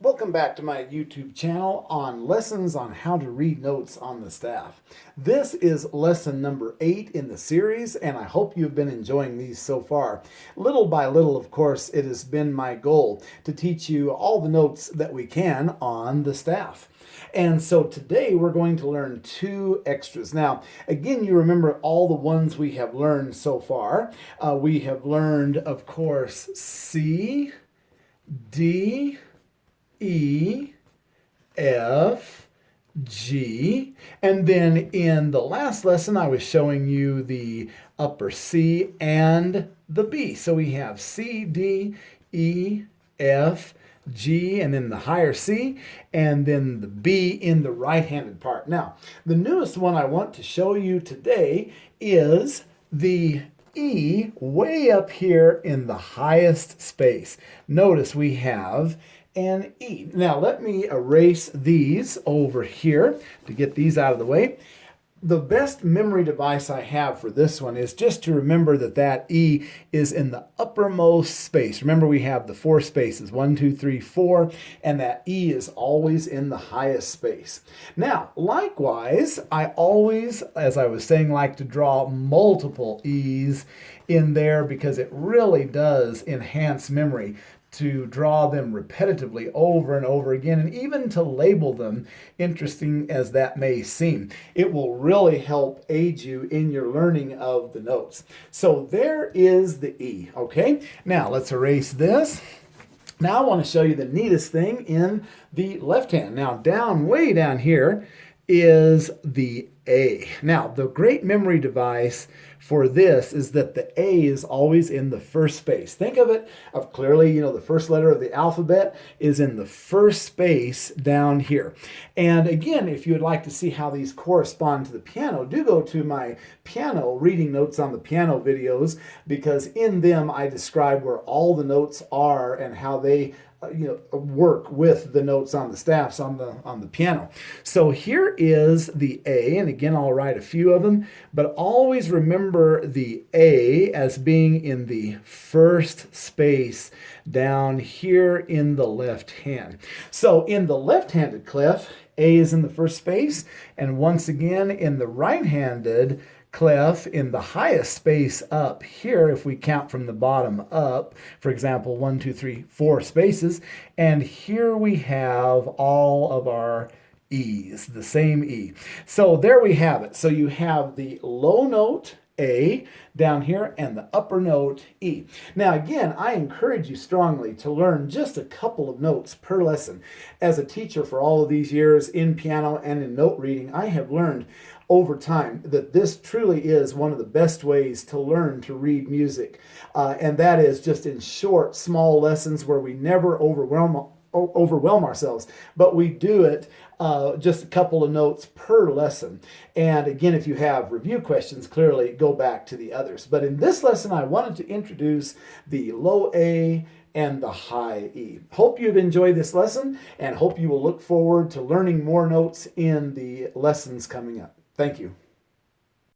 Welcome back to my YouTube channel on lessons on how to read notes on the staff. This is lesson number 8 in the series, and I hope you've been enjoying these so far. Little by little, of course, it has been my goal to teach you all the notes that we can on the staff. And so today we're going to learn 2 extras. Now, again, you remember all the ones we have learned so far. We have learned, of course, C, D, E, F, G, and then in the last lesson I was showing you the upper C and the B. So we have C, D, E, F, G, and then the higher C, and then the B in the right-handed part. Now, the newest one I want to show you today is the E way up here in the highest space. Notice we have an E. Now let me erase these over here to get these out of the way. The best memory device I have for this one is just to remember that that E is in the uppermost space. Remember, we have the 4 spaces, 1, 2, 3, 4, and that E is always in the highest space. Now, likewise, I always, as I was saying, like to draw multiple E's in there because it really does enhance memory to draw them repetitively over and over again, and even to label them, interesting as that may seem. It will really help aid you in your learning of the notes. So there is the E, okay? Now let's erase this. Now I want to show you the neatest thing in the left hand. Now way down here is the A. Now, the great memory device for this is that the A is always in the first space. Think of it of clearly, the first letter of the alphabet is in the first space down here. And again, if you would like to see how these correspond to the piano, do go to my piano reading notes on the piano videos, because in them I describe where all the notes are and how they work with the notes on the staffs on the piano. So here is the A, and again I'll write a few of them, but always remember the A as being in the first space down here in the left hand. So in the left-handed clef, A is in the first space, and once again in the right-handed clef, in the highest space up here, if we count from the bottom up, for example, 1, 2, 3, 4 spaces, and here we have all of our E's, the same E. So there we have it. So you have the low note A down here and the upper note E. Now again, I encourage you strongly to learn just a couple of notes per lesson. As a teacher for all of these years in piano and in note reading, I have learned over time that this truly is one of the best ways to learn to read music. And that is just in short, small lessons where we never overwhelm ourselves, but we do it just a couple of notes per lesson. And again, if you have review questions, clearly go back to the others. But in this lesson, I wanted to introduce the low A and the high E. Hope you've enjoyed this lesson, and hope you will look forward to learning more notes in the lessons coming up. Thank you.